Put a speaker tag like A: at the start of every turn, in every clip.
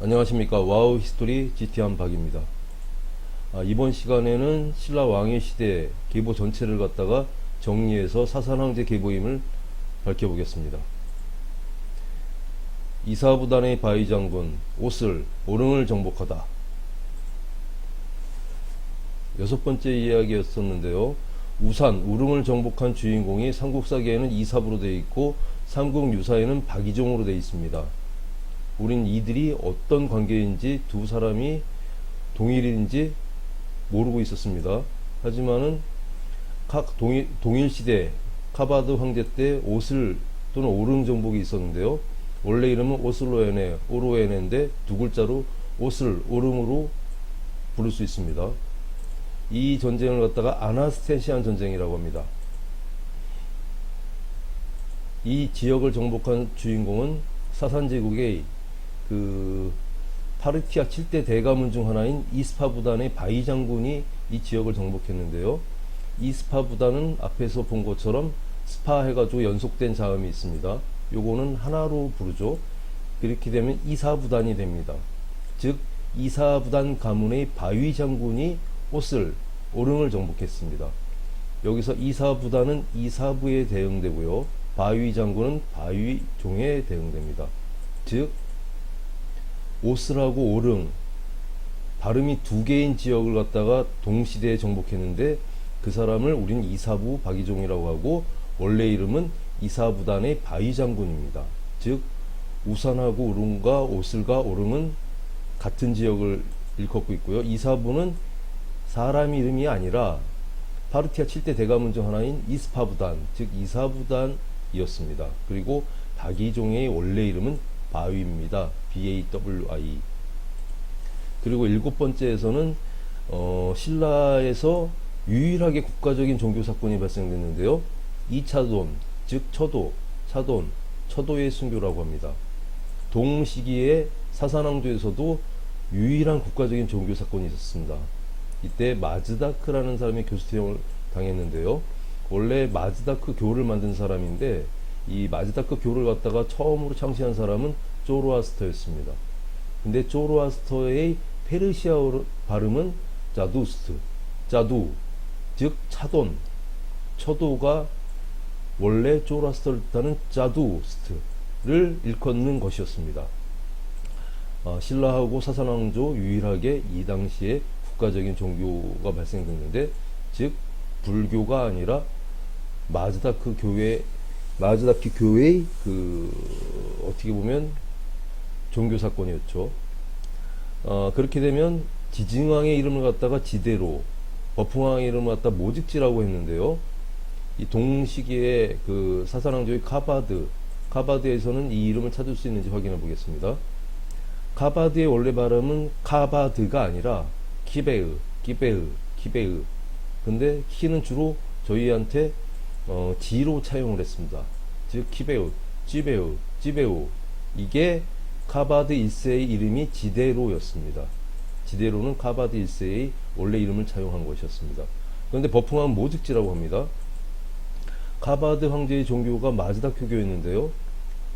A: 안녕하십니까. 와우 히스토리 GT한 박입니다. 이번 시간에는 신라 왕의 시대 계보 전체를 갖다가 정리해서 사산왕제 계보임을 밝혀보겠습니다. 이사부단의 바위장군 오슬 오릉을 정복하다. 여섯 번째 이야기였었는데요. 우산 오릉을 정복한 주인공이 삼국사기에는 이사부로 되어 있고 삼국유사에는 박이종으로 되어 있습니다. 우린 이들이 어떤 관계인지 두 사람이 동일인지 모르고 있었습니다. 하지만은 각 동일시대 카바드 황제 때 오슬 또는 오릉 정복이 있었는데요. 원래 이름은 오슬로에네, 오로에네인데 두 글자로 오슬, 오릉으로 부를 수 있습니다. 이 전쟁을 갖다가 아나스테시안 전쟁이라고 합니다. 이 지역을 정복한 주인공은 사산제국의 파르티아 7대 대가문 중 하나인 이스파부단의 바이 장군이 이 지역을 정복했는데요. 이스파부단은 앞에서 본 것처럼 스파 해가지고 연속된 자음이 있습니다. 요거는 하나로 부르죠. 그렇게 되면 이사부단이 됩니다. 즉 이사부단 가문의 바위 장군이 오슬, 오릉을 정복했습니다. 여기서 이사부단은 이사부에 대응되고요. 바위 장군은 바위종에 대응됩니다. 즉 오슬하고 오릉 발음이 두 개인 지역을 갖다가 동시대에 정복했는데 그 사람을 우린 이사부 박이종이라고 하고 원래 이름은 이사부단의 바위장군입니다. 즉 우산하고 오릉과 오슬과 오릉은 같은 지역을 일컫고 있고요. 이사부는 사람 이름이 아니라 파르티아 7대 대가문 중 하나인 이스파부단 즉 이사부단이었습니다. 그리고 박이종의 원래 이름은 바위입니다. BAWI. 그리고 일곱 번째에서는 신라에서 유일하게 국가적인 종교 사건이 발생됐는데요. 이차돈, 즉 차돈, 처도의 순교라고 합니다. 동시기에 사산왕조에서도 유일한 국가적인 종교 사건이 있었습니다. 이때 마즈다크라는 사람이 교수퇴임을 당했는데요. 원래 마즈다크 교를 만든 사람인데 이 마즈다크 교를 갖다가 처음으로 창시한 사람은 조로아스터였습니다. 근데 조로아스터의 페르시아어 발음은 자두스트, 자두, 즉 차돈, 처도가 원래 조로아스터를 뜻하는 자두스트를 일컫는 것이었습니다. 신라하고 사산왕조 유일하게 이 당시에 국가적인 종교가 발생됐는데 즉 불교가 아니라 마즈다크 교회의 어떻게 보면 종교 사건이었죠. 그렇게 되면 지증왕의 이름을 갖다가 지대로, 버풍왕의 이름을 갖다가 모직지라고 했는데요. 이 동시기에 그 사산왕조의 카바드에서는 이 이름을 찾을 수 있는지 확인해 보겠습니다. 카바드의 원래 발음은 카바드가 아니라 기베으. 근데 키는 주로 저희한테 지로 차용을 했습니다. 즉 지베우 이게 카바드 1세의 이름이 지대로였습니다. 지대로는 카바드 1세의 원래 이름을 차용한 것이었습니다. 그런데 버풍왕은 모직지라고 합니다. 카바드 황제의 종교가 마즈다크교였는데요.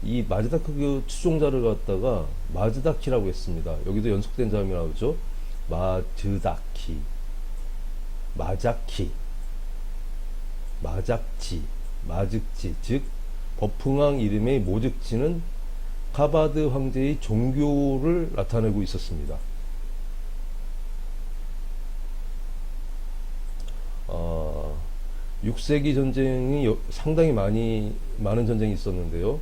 A: 이 마즈다크교 추종자를 갖다가 마즈다키라고 했습니다. 여기도 연속된 자음이 나오죠. 마즈다키, 마자키, 마즉지, 즉 버풍왕 이름의 모즉지는 카바드 황제의 종교를 나타내고 있었습니다. 6세기 전쟁이 상당히 많은 전쟁이 있었는데요.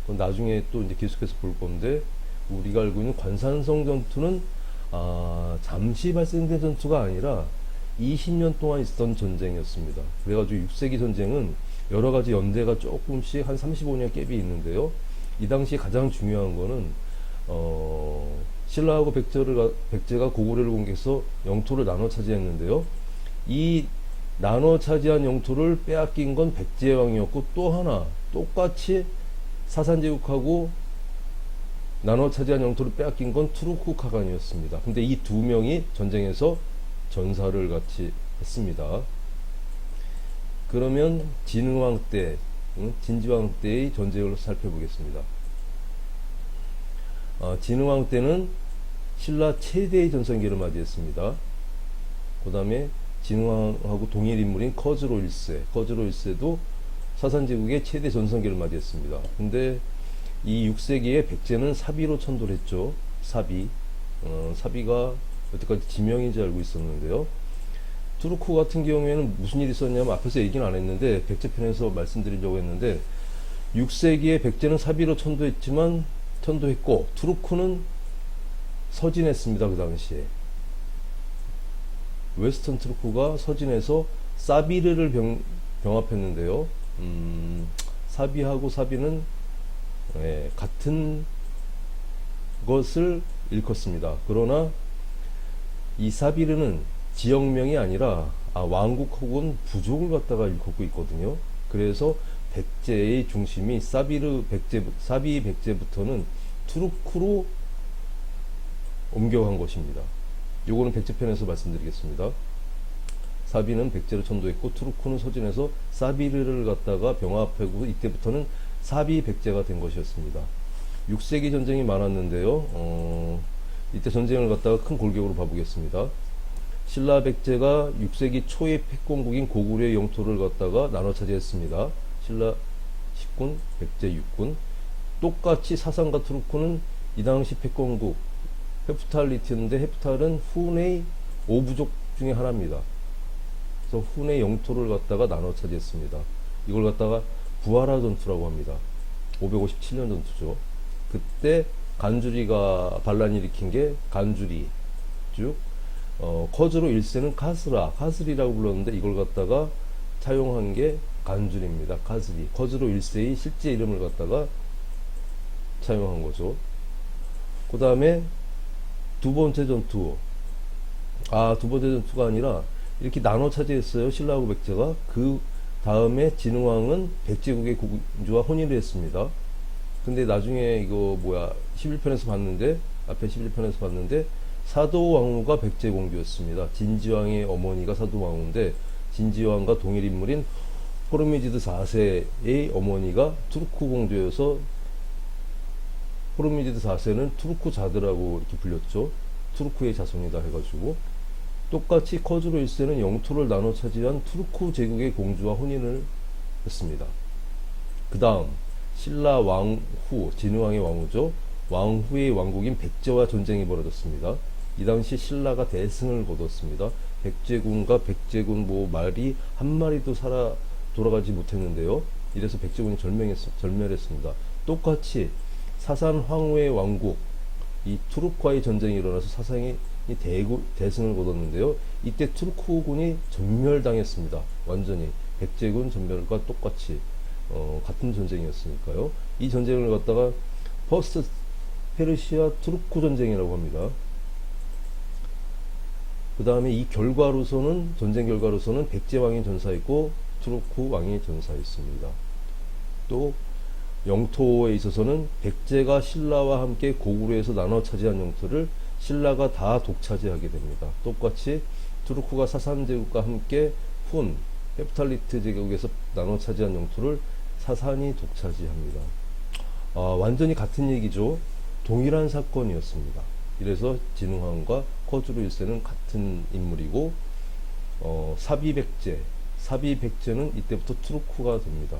A: 그건 나중에 또 이제 계속해서 볼 건데, 우리가 알고 있는 관산성 전투는 잠시 발생된 전투가 아니라 20년 동안 있었던 전쟁이었습니다. 그래가지고 6세기 전쟁은 여러 가지 연대가 조금씩 한 35년 갭이 있는데요. 이 당시 가장 중요한 거는 신라하고 백제가 고구려를 공격해서 영토를 나눠 차지했는데요. 이 나눠 차지한 영토를 빼앗긴 건 백제왕이었고, 또 하나 똑같이 사산제국하고 나눠 차지한 영토를 빼앗긴 건 투르크 카간이었습니다. 근데 이 두 명이 전쟁에서 전사를 같이 했습니다. 그러면 진흥왕 때, 진지왕 때의 전쟁을 살펴보겠습니다. 진흥왕 때는 신라 최대의 전성기를 맞이했습니다. 그 다음에 진흥왕하고 동일 인물인 커즈로 1세, 커즈로 1세도 사산제국의 최대 전성기를 맞이했습니다. 근데 이 6세기에 백제는 사비로 천도를 했죠. 사비. 사비가 여태까지 지명인지 알고 있었는데요. 투르크 같은 경우에는 무슨 일이 있었냐면 앞에서 얘기는 안 했는데 백제편에서 말씀드리려고 했는데 6세기에 백제는 사비로 천도했고 투르크는 서진했습니다. 그 당시에 웨스턴 투르크가 서진해서 사비르를 병합했는데요. 사비하고 사비는 같은 것을 일컫습니다. 그러나 이 사비르는 지역명이 아니라 왕국 혹은 부족을 갖다가 일컫고 있거든요. 그래서 백제의 중심이 사비 백제부터는 투르크로 옮겨간 것입니다. 요거는 백제편에서 말씀드리겠습니다. 사비는 백제로 천도했고 투르크는 서진해서 사비르를 갖다가 병합하고 이때부터는 사비 백제가 된 것이었습니다. 6세기 전쟁이 많았는데요. 이때 전쟁을 갖다가 큰 골격으로 봐보겠습니다. 신라 백제가 6세기 초의 패권국인 고구려의 영토를 갖다가 나눠 차지했습니다. 신라 10군, 백제 6군. 똑같이 사산과 투르크는 이 당시 패권국 헤프탈리트였는데 헤프탈은 훈의 5부족 중에 하나입니다. 그래서 훈의 영토를 갖다가 나눠 차지했습니다. 이걸 갖다가 부하라 전투라고 합니다. 557년 전투죠. 그때 간주리가 반란을 일으킨 게 간주리, 즉 커즈로 1세는 카스리라고 불렀는데 이걸 갖다가 차용한 게 간주리입니다. 카스리. 커즈로 1세의 실제 이름을 갖다가 차용한 거죠. 그 다음에 두 번째 전투가 아니라 이렇게 나눠 차지했어요. 신라하고 백제가. 그 다음에 진흥왕은 백제국의 공주와 혼인을 했습니다. 근데 나중에 이거 11편에서 봤는데, 앞에 11편에서 봤는데, 사도왕후가 백제공주였습니다. 진지왕의 어머니가 사도왕후인데, 진지왕과 동일 인물인 호르미지드 4세의 어머니가 투르크 공주여서, 호르미지드 4세는 투르크 자드라고 이렇게 불렸죠. 투르크의 자손이다 해가지고, 똑같이 커즈로 1세는 영토를 나눠 차지한 투르크 제국의 공주와 혼인을 했습니다. 그 다음 신라 왕후, 진흥왕의 왕후죠. 왕후의 왕국인 백제와 전쟁이 벌어졌습니다. 이 당시 신라가 대승을 거뒀습니다. 백제군과 백제군 말이 한 마리도 돌아가지 못했는데요. 이래서 백제군이 절멸했습니다. 똑같이 사산 황후의 왕국, 이 투르크와의 전쟁이 일어나서 사상이 대승을 거뒀는데요. 이때 투르크군이 전멸당했습니다. 완전히 백제군 전멸과 똑같이 같은 전쟁이었으니까요. 이 전쟁을 갖다가 퍼스트 페르시아 투르크 전쟁이라고 합니다. 그 다음에 이 결과로서는 전쟁 결과로서는 백제 왕이 전사했고 투르크 왕이 전사했습니다. 또 영토에 있어서는 백제가 신라와 함께 고구려에서 나눠 차지한 영토를 신라가 다 독차지하게 됩니다. 똑같이 투르크가 사산 제국과 함께 헤프탈리트 제국에서 나눠 차지한 영토를 사산이 독차지합니다. 완전히 같은 얘기죠. 동일한 사건이었습니다. 이래서 진흥왕과 커즈로 1세는 같은 인물이고 사비 백제는 이때부터 투르크가 됩니다.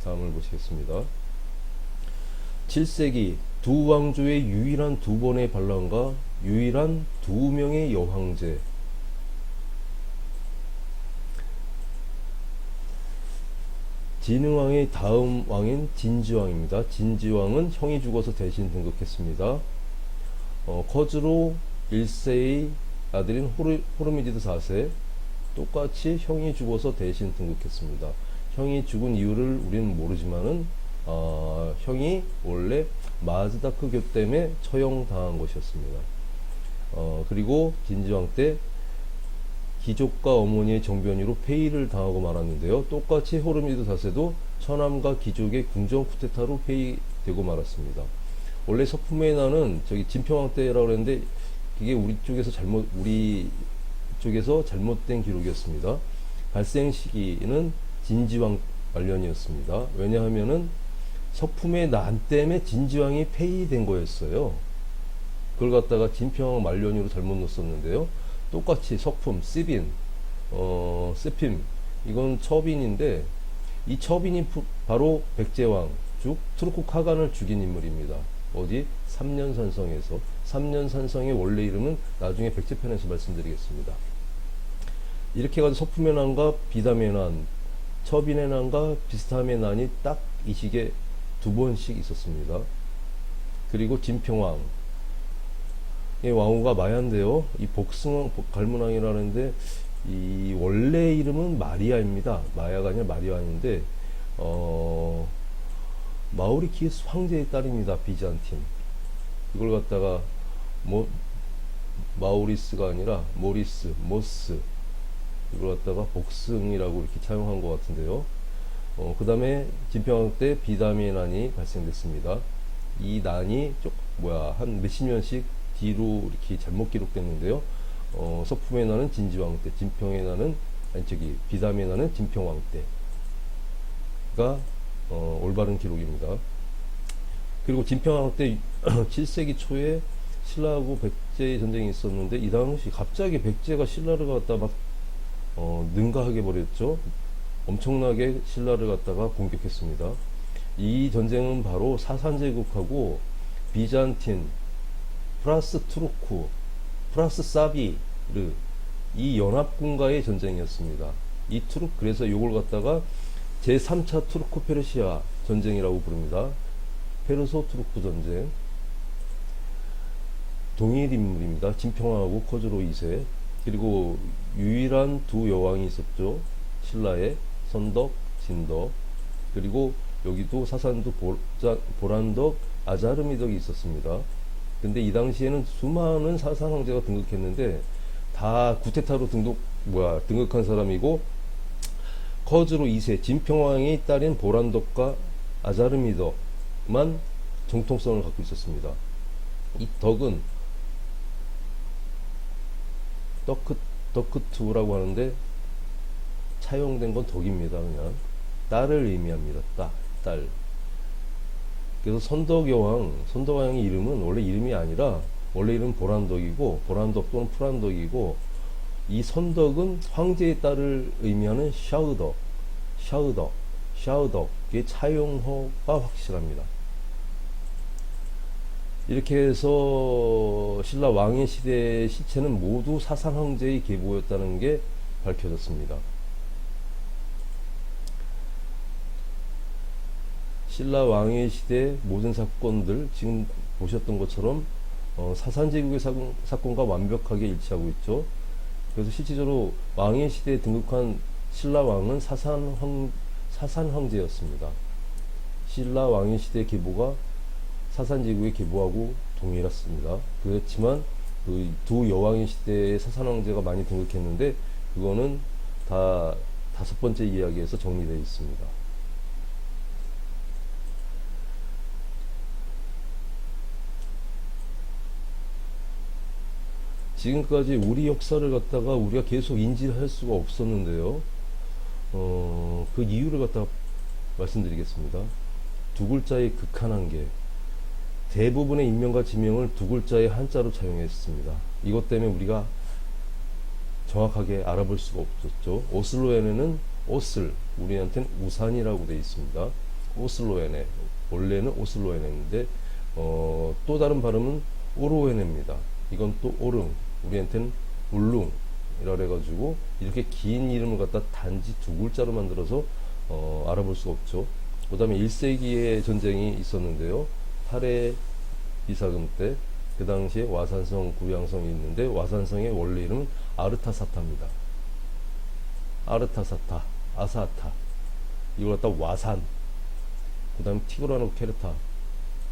A: 다음을 보시겠습니다. 7세기 두 왕조의 유일한 두 번의 반란과 유일한 두 명의 여황제. 진흥왕의 다음 왕인 진지왕입니다. 진지왕은 형이 죽어서 대신 등극했습니다. 커즈로 1세의 아들인 호르미지드 4세 똑같이 형이 죽어서 대신 등극했습니다. 형이 죽은 이유를 우리는 모르지만은 형이 원래 마즈다크교 때문에 처형당한 것이었습니다. 그리고 진지왕 때 귀족과 어머니의 정변이로 폐위를 당하고 말았는데요. 똑같이 호르미드 4세도 처남과 귀족의 궁정 쿠데타로 폐위되고 말았습니다. 원래 서품에 나는 진평왕 때라고 그랬는데 그게 우리 쪽에서 잘못된 기록이었습니다. 발생 시기는 진지왕 말년이었습니다. 왜냐하면은 서품의 난 때문에 진지왕이 폐위된 거였어요. 그걸 갖다가 진평왕 말년유로 잘못 넣었었는데요. 똑같이 서품, 시빈, 세핌, 이건 처빈인데, 이 처빈이 바로 백제왕, 즉 투르크 카간을 죽인 인물입니다. 어디? 삼년산성에서. 삼년산성의 원래 이름은 나중에 백제편에서 말씀드리겠습니다. 이렇게 해가지고 서품의 난과 비담의 난, 처빈의 난과 비스탐의 난이 딱 이 시기에 두 번씩 있었습니다. 그리고 진평왕, 이 왕후가 마야인데요. 이 복승왕, 갈문왕이라는데 이 원래 이름은 마리아입니다. 마야가 아니라 마리아인데 마우리키스 황제의 딸입니다. 비잔틴. 이걸 갖다가 뭐 마우리스가 아니라 모리스, 모스, 이걸 갖다가 복승이라고 이렇게 차용한 것 같은데요. 그 다음에 진평왕 때 비담의 난이 발생됐습니다. 이 난이 한 몇십 년씩 뒤로 이렇게 잘못 기록됐는데요. 서품의 난은 진지왕 때, 진평의 난은, 비담의 난은 진평왕 때가, 올바른 기록입니다. 그리고 진평왕 때 7세기 초에 신라하고 백제의 전쟁이 있었는데, 이 당시 갑자기 백제가 신라를 갖다 막, 능가하게 버렸죠. 엄청나게 신라를 갖다가 공격했습니다. 이 전쟁은 바로 사산제국하고 비잔틴, 플러스 투르크, 플러스 사비르, 이 연합군과의 전쟁이었습니다. 그래서 이걸 갖다가 제3차 투르크 페르시아 전쟁이라고 부릅니다. 페르소 투르크 전쟁. 동일 인물입니다. 진평왕하고 커즈로 2세. 그리고 유일한 두 여왕이 있었죠. 신라의 선덕, 진덕. 그리고 여기도 사산도 보란덕, 아자르미덕이 있었습니다. 근데 이 당시에는 수많은 사산 황제가 등극했는데 다 구테타로 등극한 사람이고, 커즈로 2세 진평왕의 딸인 보란덕과 아자르미덕만 정통성을 갖고 있었습니다. 이 덕은 덕크투라고 하는데 차용된 건 덕입니다. 그냥 딸을 의미합니다. 딸. 그래서 선덕왕의 이름은 원래 이름이 아니라 원래 이름은 보란덕이고, 보란덕 또는 프란덕이고, 이 선덕은 황제의 딸을 의미하는 샤우덕의 차용어가 확실합니다. 이렇게 해서 신라 왕의 시대의 시체는 모두 사산 황제의 계보였다는 게 밝혀졌습니다. 신라 왕의 시대 모든 사건들 지금 보셨던 것처럼 사산제국의 사건과 완벽하게 일치하고 있죠. 그래서 실질적으로 왕의 시대에 등극한 신라 왕은 사산 황제였습니다. 신라 왕의 시대 계보가 사산제국의 계보하고 동일했습니다. 그렇지만 그 두 여왕의 시대에 사산 황제가 많이 등극했는데 그거는 다 5번째 이야기에서 정리되어 있습니다. 지금까지 우리 역사를 갖다가 우리가 계속 인지를 할 수가 없었는데요. 그 이유를 갖다가 말씀드리겠습니다. 두 글자의 극한한 게, 대부분의 인명과 지명을 두 글자의 한자로 차용했습니다. 이것 때문에 우리가 정확하게 알아볼 수가 없었죠. 오슬로에네는 오슬, 우리한테는 우산이라고 되어 있습니다. 오슬로에네, 원래는 오슬로에네인데 또 다른 발음은 오로에네입니다. 이건 또 오릉, 우리한테는 울릉이라 그래가지고 이렇게 긴 이름을 갖다 단지 두 글자로 만들어서 알아볼 수가 없죠. 그 다음에 1세기에 전쟁이 있었는데요. 8회 이사금 때, 그 당시에 와산성, 구양성이 있는데 와산성의 원래 이름은 아르타사타입니다. 아르타사타, 아사타, 이걸 갖다 와산, 그 다음에 티그라노 케르타,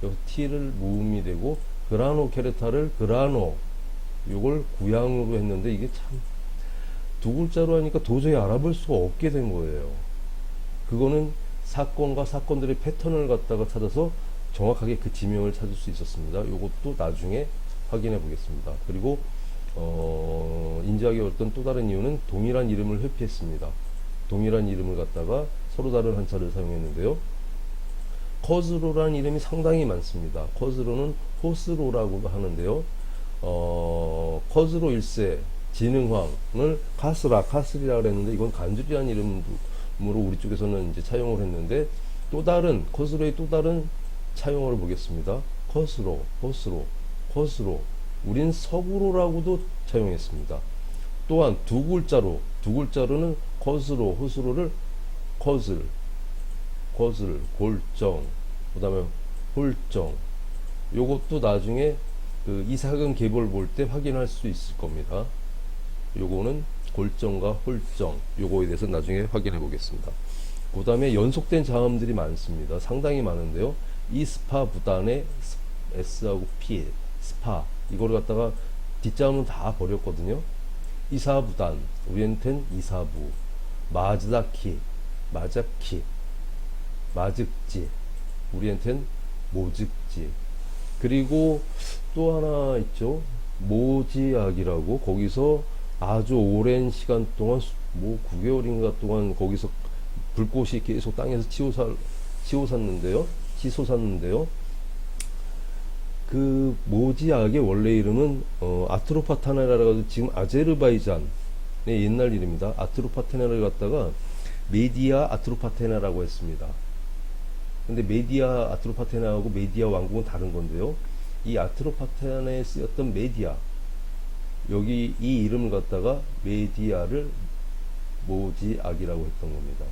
A: 여기 T를 무음이 되고 그라노 케르타를 그라노, 요걸 구양으로 했는데 이게 참 두 글자로 하니까 도저히 알아볼 수가 없게 된 거예요. 그거는 사건과 사건들의 패턴을 갖다가 찾아서 정확하게 그 지명을 찾을 수 있었습니다. 요것도 나중에 확인해 보겠습니다. 그리고 인지하기 어렵던 또 다른 이유는 동일한 이름을 회피했습니다. 동일한 이름을 갖다가 서로 다른 한자를 사용했는데요. 커스로라는 이름이 상당히 많습니다. 커스로는 호스로라고 하는데요. 커스로 1세 진흥왕을 카스리라 그랬는데 이건 간주리라는 이름으로 우리 쪽에서는 이제 차용을 했는데 또 다른 커스로의 또 다른 차용어를 보겠습니다. 커스로, 호스로, 커스로. 우린 서구로라고도 차용했습니다. 또한 두 글자로는 커스로, 호스로를 커슬, 골정, 그 다음에 홀정. 요것도 나중에 그 이사금 계보를 볼 때 확인할 수 있을 겁니다. 요거는 골정과 홀정, 요거에 대해서 나중에 확인해 보겠습니다. 그 다음에 연속된 자음들이 많습니다. 상당히 많은데요. 이스파 부단의 S하고 P, 스파, 이거를 갖다가 뒷자음은 다 버렸거든요. 이사부단, 우리한텐 이사부, 마즈다키, 마자키, 마즉지, 우리한텐 모즉지. 그리고 또 하나 있죠. 모지악이라고, 거기서 아주 오랜 시간 동안, 뭐 9개월인가 동안 거기서 불꽃이 계속 땅에서 치솟았는데요. 그 모지악의 원래 이름은 아트로파테나라고, 지금 아제르바이잔의 옛날 이름입니다. 아트로파테나를 갖다가 메디아 아트로파테나라고 했습니다. 근데 메디아 아트로파테나하고 메디아 왕국은 다른 건데요. 이 아트로파테나에 쓰였던 메디아, 여기 이 이름을 갖다가 메디아를 모지악이라고 했던 겁니다.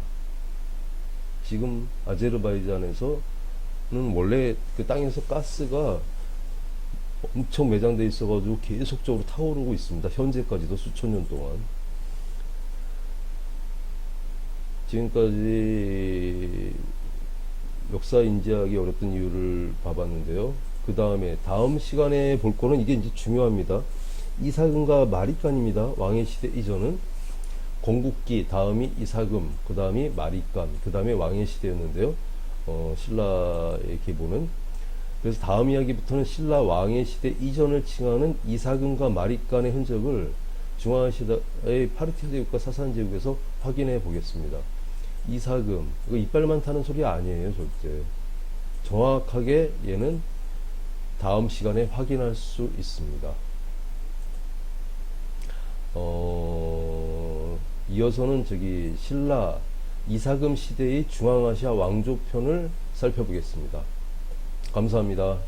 A: 지금 아제르바이잔에서는 원래 그 땅에서 가스가 엄청 매장돼 있어가지고 계속적으로 타오르고 있습니다. 현재까지도 수천 년 동안. 지금까지 역사 인지하기 어렵던 이유를 봐봤는데요. 그 다음 시간에 볼 거는 이게 이제 중요합니다. 이사금과 마리간입니다. 왕의 시대 이전은 건국기, 다음이 이사금, 그 다음이 마리간, 그 다음에 왕의 시대였는데요. 신라의 계보는. 그래서 다음 이야기부터는 신라 왕의 시대 이전을 칭하는 이사금과 마리간의 흔적을 중앙아시아의 파르티 제국과 사산 제국에서 확인해 보겠습니다. 이사금, 이거 이빨만 타는 소리 아니에요, 절대. 정확하게 얘는 다음 시간에 확인할 수 있습니다. 이어서는 신라 이사금 시대의 중앙아시아 왕조편을 살펴보겠습니다. 감사합니다.